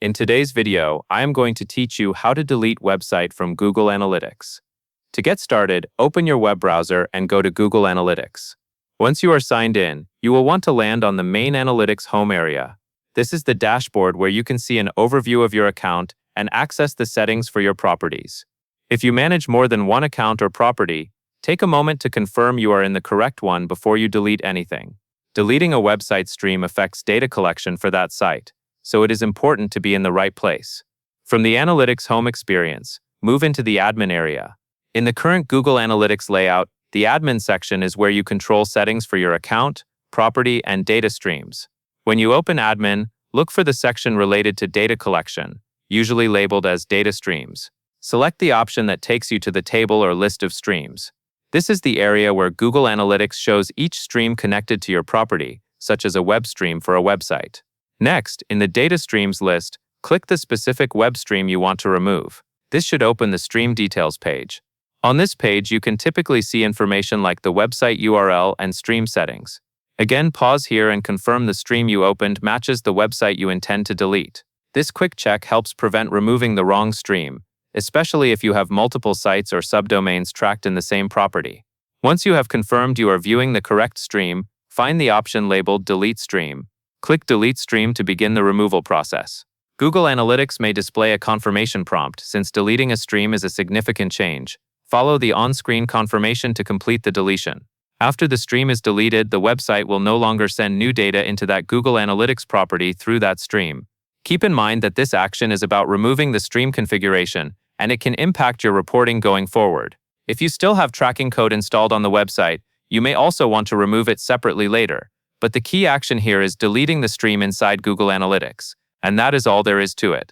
In today's video, I am going to teach you how to delete website from Google Analytics. To get started, open your web browser and go to Google Analytics. Once you are signed in, you will want to land on the main Analytics home area. This is the dashboard where you can see an overview of your account and access the settings for your properties. If you manage more than one account or property, take a moment to confirm you are in the correct one before you delete anything. Deleting a website stream affects data collection for that site, so it is important to be in the right place. From the Analytics home experience, move into the admin area. In the current Google Analytics layout, the admin section is where you control settings for your account, property, and data streams. When you open admin, look for the section related to data collection, usually labeled as data streams. Select the option that takes you to the table or list of streams. This is the area where Google Analytics shows each stream connected to your property, such as a web stream for a website. Next, in the Data Streams list, click the specific web stream you want to remove. This should open the Stream Details page. On this page, you can typically see information like the website URL and stream settings. Again, pause here and confirm the stream you opened matches the website you intend to delete. This quick check helps prevent removing the wrong stream, especially if you have multiple sites or subdomains tracked in the same property. Once you have confirmed you are viewing the correct stream, find the option labeled Delete Stream. Click Delete Stream to begin the removal process. Google Analytics may display a confirmation prompt since deleting a stream is a significant change. Follow the on-screen confirmation to complete the deletion. After the stream is deleted, the website will no longer send new data into that Google Analytics property through that stream. Keep in mind that this action is about removing the stream configuration, and it can impact your reporting going forward. If you still have tracking code installed on the website, you may also want to remove it separately later. But the key action here is deleting the stream inside Google Analytics, and that is all there is to it.